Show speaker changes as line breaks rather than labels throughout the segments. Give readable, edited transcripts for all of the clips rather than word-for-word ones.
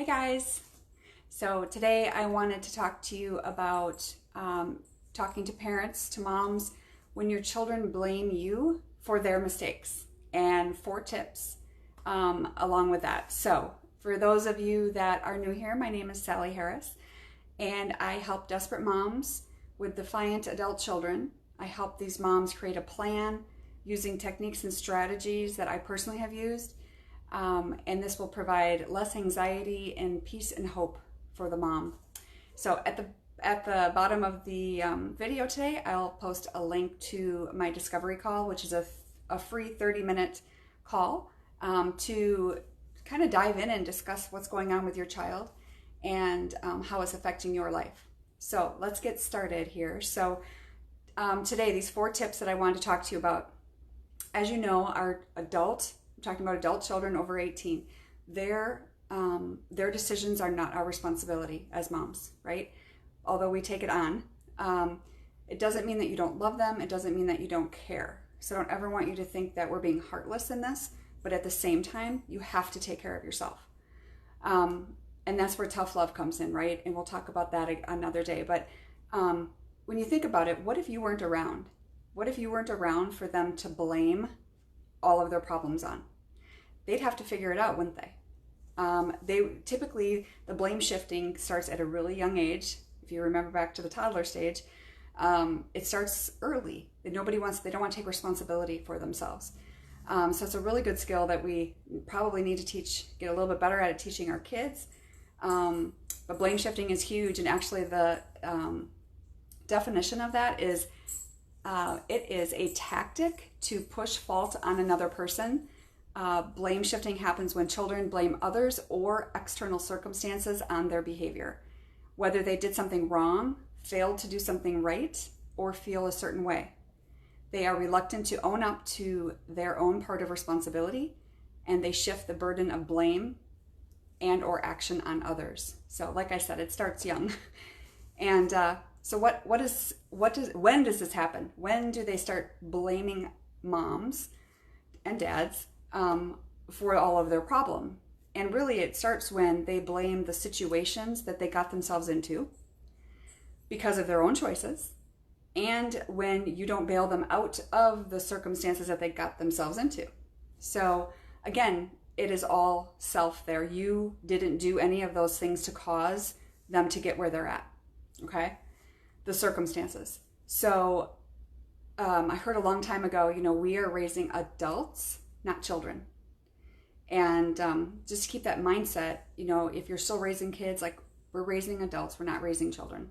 guys. So today I wanted to talk to you about talking to parents, to moms, when your children blame you for their mistakes, and 4 tips along with that. So for those of you that are new here, my name is Sally Harris, and I help desperate moms with defiant adult children. I help these moms create a plan using techniques and strategies that I personally have used. And this will provide less anxiety and peace and hope for the mom. So at the bottom of the video today, I'll post a link to my discovery call, which is a free 30-minute call to kind of dive in and discuss what's going on with your child and how it's affecting your life. So let's get started here. So today, these 4 tips that I wanted to talk to you about. As you know, I'm talking about adult children over 18, their decisions are not our responsibility as moms, right? Although we take it on, it doesn't mean that you don't love them. It doesn't mean that you don't care. So I don't ever want you to think that we're being heartless in this, but at the same time, you have to take care of yourself. And that's where tough love comes in, right? And we'll talk about that another day. But when you think about it, what if you weren't around? What if you weren't around for them to blame all of their problems on? They'd have to figure it out, wouldn't they? Typically, the blame shifting starts at a really young age. If you remember back to the toddler stage, it starts early. They don't want to take responsibility for themselves. So it's a really good skill that we probably need to get a little bit better at it teaching our kids. But blame shifting is huge, and actually the definition of that is it is a tactic to push fault on another person. Blame shifting happens when children blame others or external circumstances on their behavior, whether they did something wrong, failed to do something right, or feel a certain way. They are reluctant to own up to their own part of responsibility, and they shift the burden of blame and or action on others. So like I said, it starts young. And so when does this happen? When do they start blaming moms and dads for all of their problem? And really it starts when they blame the situations that they got themselves into because of their own choices, and when you don't bail them out of the circumstances that they got themselves into. So again, it is all self there. You didn't do any of those things to cause them to get where they're at, okay? The circumstances. So I heard a long time ago, we are raising adults, not children. And just to keep that mindset, if you're still raising kids, like we're raising adults, we're not raising children.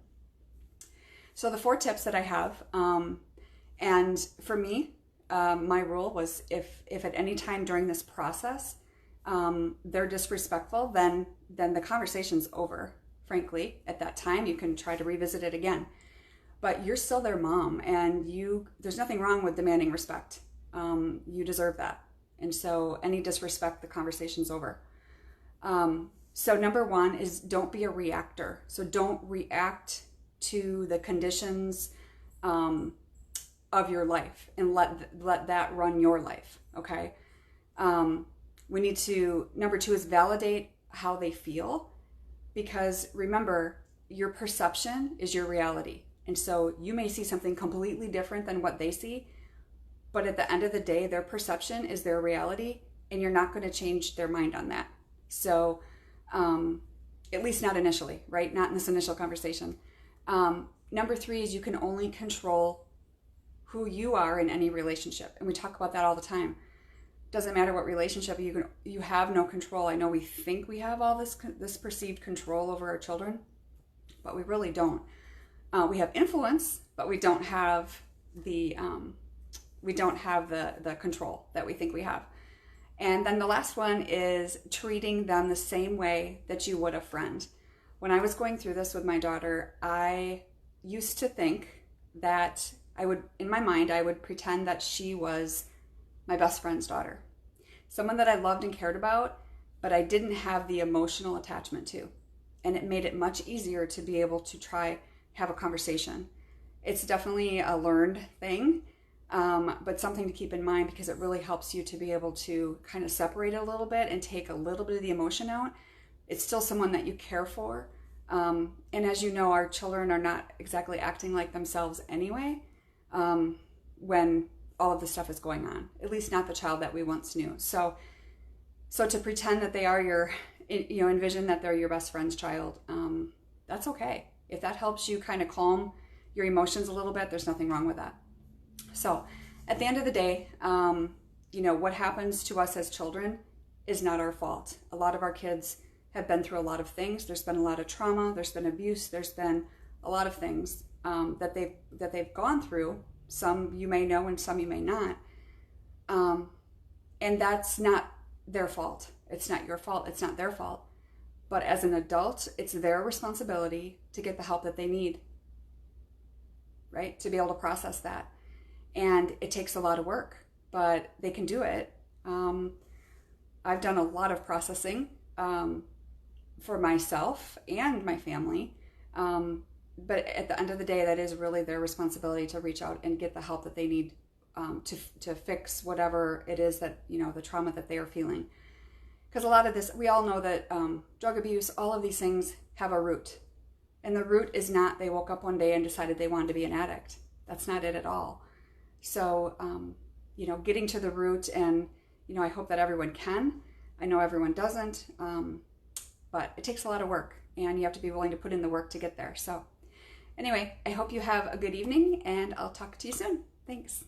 So the 4 tips that I have, and for me, my rule was if at any time during this process they're disrespectful, then the conversation's over. Frankly, at that time, you can try to revisit it again. But you're still their mom, and there's nothing wrong with demanding respect. You deserve that. And so any disrespect, the conversation's over. So number 1 is don't be a reactor. So don't react to the conditions of your life and let that run your life, okay? Number 2 is validate how they feel, because remember, your perception is your reality. And so you may see something completely different than what they see, but at the end of the day, their perception is their reality, and you're not going to change their mind on that. So at least not initially, right? Not in this initial conversation. Number 3 is you can only control who you are in any relationship. And we talk about that all the time. Doesn't matter what relationship, you have no control. I know we think we have all this perceived control over our children, but we really don't. We have influence, but we don't have the control that we think we have. And then the last one is treating them the same way that you would a friend. When I was going through this with my daughter, I used to think that in my mind, I would pretend that she was my best friend's daughter. Someone that I loved and cared about, but I didn't have the emotional attachment to. And it made it much easier to be able to have a conversation. It's definitely a learned thing, but something to keep in mind, because it really helps you to be able to kind of separate it a little bit and take a little bit of the emotion out, It's still someone that you care for. And as you know, our children are not exactly acting like themselves anyway, when all of this stuff is going on, at least not the child that we once knew. So to pretend that they are your, envision that they're your best friend's child, that's okay. If that helps you kind of calm your emotions a little bit, there's nothing wrong with that. So at the end of the day, what happens to us as children is not our fault. A lot of our kids have been through a lot of things. There's been a lot of trauma. There's been abuse. There's been a lot of things that they've gone through. Some you may know and some you may not. And that's not their fault. It's not your fault. It's not their fault. But as an adult, it's their responsibility to get the help that they need, right? To be able to process that. And it takes a lot of work, but they can do it. I've done a lot of processing for myself and my family. But at the end of the day, that is really their responsibility to reach out and get the help that they need to fix whatever it is that, the trauma that they are feeling. Because a lot of this, we all know that drug abuse, all of these things have a root. And the root is not they woke up one day and decided they wanted to be an addict. That's not it at all. So, getting to the root, and, I hope that everyone can. I know everyone doesn't, but it takes a lot of work, and you have to be willing to put in the work to get there. So anyway, I hope you have a good evening, and I'll talk to you soon. Thanks.